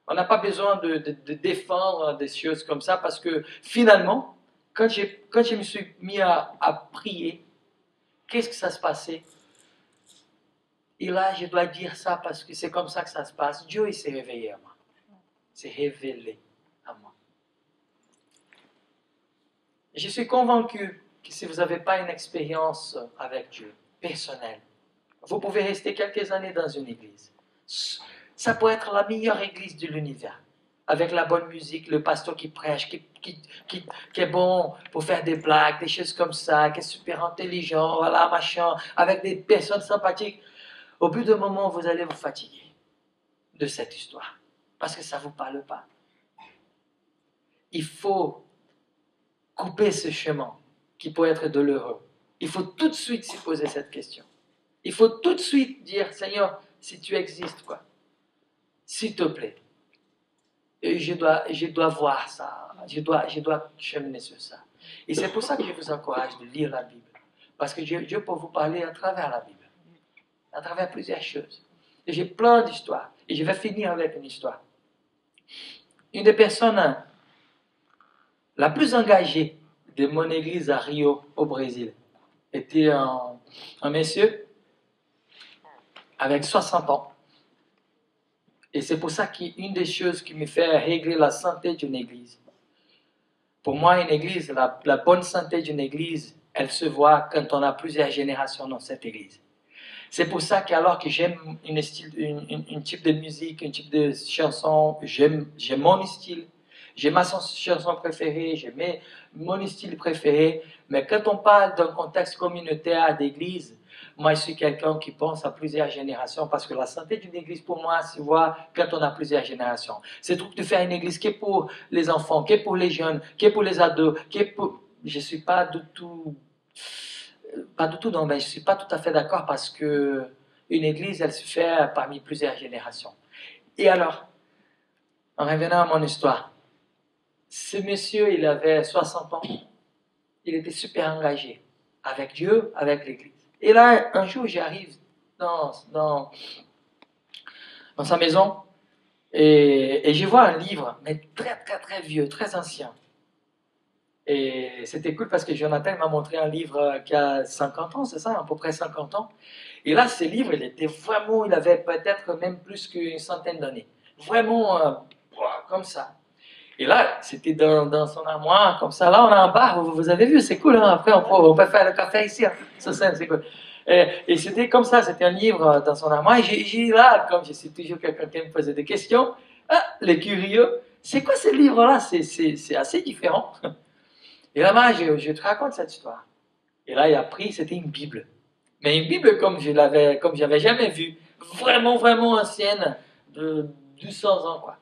On n'a pas besoin de défendre des choses comme ça parce que finalement, quand je me suis mis à prier, qu'est-ce que ça se passait? Et là, je dois dire ça parce que c'est comme ça que ça se passe. Dieu, il s'est réveillé à moi. s'est révélé à moi. Je suis convaincu que si vous n'avez pas une expérience avec Dieu, personnelle, vous pouvez rester quelques années dans une église. Ça peut être la meilleure église de l'univers, avec la bonne musique, le pasteur qui prêche, qui est bon pour faire des blagues, des choses comme ça, qui est super intelligent, voilà, machin, avec des personnes sympathiques. Au bout d'un moment, vous allez vous fatiguer de cette histoire, parce que ça ne vous parle pas. Il faut couper ce chemin qui peut être douloureux. Il faut tout de suite se poser cette question. Il faut tout de suite dire, Seigneur, si tu existes, quoi, s'il te plaît, et je dois voir ça, je dois cheminer sur ça. Et c'est pour ça que je vous encourage de lire la Bible, parce que Dieu peut vous parler à travers la Bible, à travers plusieurs choses. Et j'ai plein d'histoires, et je vais finir avec une histoire. Une des personnes la plus engagée de mon église à Rio, au Brésil, était un monsieur avec 60 ans. Et c'est pour ça qu'une des choses qui me fait régler la santé d'une église. Pour moi, une église, la bonne santé d'une église, elle se voit quand on a plusieurs générations dans cette église. C'est pour ça qu'alors que j'aime un type de musique, un type de chanson, j'ai mon style, j'ai ma chanson préférée, j'ai mon style préféré, mais quand on parle d'un contexte communautaire d'église, moi je suis quelqu'un qui pense à plusieurs générations, parce que la santé d'une église pour moi se voit quand on a plusieurs générations. C'est trop de faire une église qui est pour les enfants, qui est pour les jeunes, qui est pour les ados, qui est pour... Je ne suis pas du tout... Pas du tout, non, mais je ne suis pas tout à fait d'accord, parce que une église, elle se fait parmi plusieurs générations. Et alors, en revenant à mon histoire, ce monsieur, il avait 60 ans, il était super engagé avec Dieu, avec l'église. Et là, un jour, j'arrive dans sa maison et je vois un livre, mais très, très, très vieux, très ancien. Et c'était cool parce que Jonathan m'a montré un livre qui a 50 ans, c'est ça, à peu près 50 ans. Et là, ce livre, il avait peut-être même plus qu'une centaine d'années. Vraiment, comme ça. Et là, c'était dans son armoire, comme ça. Là, on a un bar, vous avez vu, c'est cool. Hein? Après, on peut faire le café ici. Hein? Ça, c'est cool. Et c'était comme ça, c'était un livre dans son armoire. Et j'ai là, comme je suis toujours quelqu'un qui me posait des questions, les curieux, c'est quoi ce livre-là? C'est assez différent. Et là-bas, je te raconte cette histoire. Et là, il a pris, c'était une Bible. Mais une Bible comme j'avais jamais vu. Vraiment, vraiment ancienne, de 200 ans, quoi.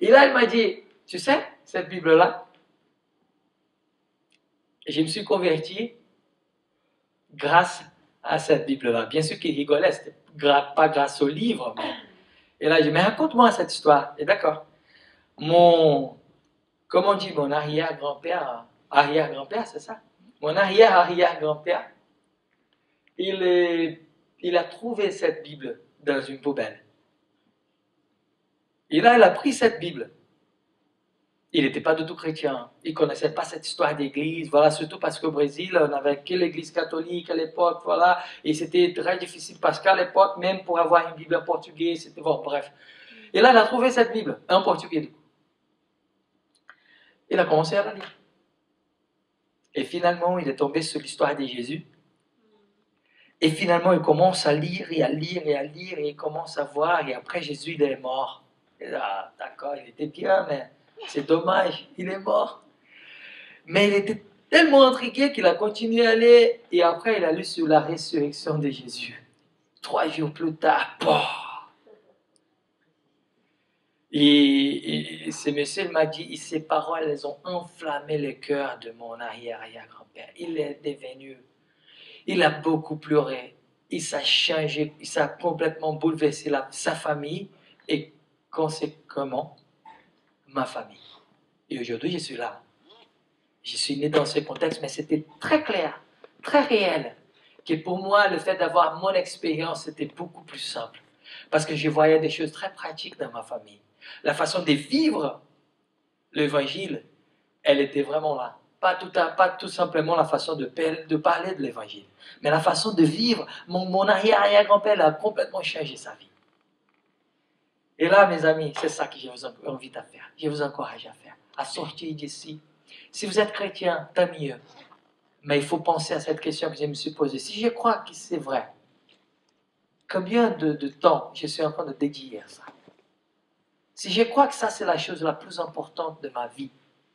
Et là, il m'a dit, tu sais, cette Bible-là, je me suis converti grâce à cette Bible-là. Bien sûr qu'il rigolait, c'était pas grâce au livre. Et là, je dis, mais raconte-moi cette histoire. Et d'accord. Comment on dit, mon arrière-grand-père, c'est ça? Mon arrière-arrière-grand-père, il a trouvé cette Bible dans une poubelle. Et là, il a pris cette Bible. Il n'était pas du tout chrétien. Il ne connaissait pas cette histoire d'église. Voilà, surtout parce qu'au Brésil, on n'avait que l'église catholique à l'époque. Voilà, et c'était très difficile parce qu'à l'époque, même pour avoir une Bible en portugais, c'était bon, bref. Et là, il a trouvé cette Bible en portugais. Il a commencé à la lire. Et finalement, il est tombé sur l'histoire de Jésus. Et finalement, il commence à lire et à lire et à lire, et il commence à voir. Et après, Jésus, il est mort. Et là, d'accord, il était bien, mais c'est dommage, il est mort. Mais il était tellement intrigué qu'il a continué à aller. Et après, il a lu sur la résurrection de Jésus. 3 jours plus tard, et ce monsieur m'a dit, ces paroles, elles ont enflammé le cœur de mon arrière-arrière-grand-père. Il a beaucoup pleuré. Il s'est changé, il s'est complètement bouleversé sa famille et conséquemment ma famille. Et aujourd'hui, je suis là. Je suis né dans ce contexte, mais c'était très clair, très réel, que pour moi, le fait d'avoir mon expérience, c'était beaucoup plus simple. Parce que je voyais des choses très pratiques dans ma famille. La façon de vivre l'évangile, elle était vraiment là. Pas tout simplement la façon de parler de l'évangile, mais la façon de vivre. Mon arrière-arrière-grand-père a complètement changé sa vie. Et là, mes amis, c'est ça que je vous invite à faire. Je vous encourage à faire, à sortir d'ici. Si vous êtes chrétien, tant mieux. Mais il faut penser à cette question que je me suis posée. Si je crois que c'est vrai, combien de temps je suis en train de dédier à ça? Si je crois que ça, c'est la chose la plus importante de ma vie,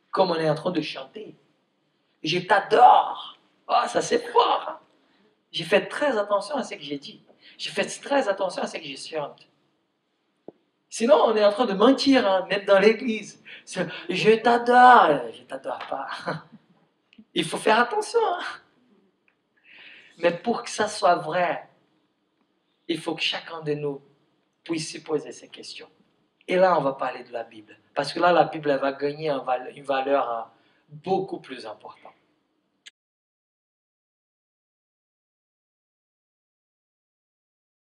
comme on est en train de chanter, je t'adore. Oh, ça c'est fort. Hein? J'ai fait très attention à ce que j'ai dit. J'ai fait très attention à ce que je chante. Sinon, on est en train de mentir, hein, même dans l'église. Je t'adore. Je t'adore pas. Il faut faire attention. Hein? Mais pour que ça soit vrai, il faut que chacun de nous puisse se poser ces questions. Et là, on va parler de la Bible. Parce que là, la Bible elle va gagner une valeur beaucoup plus importante.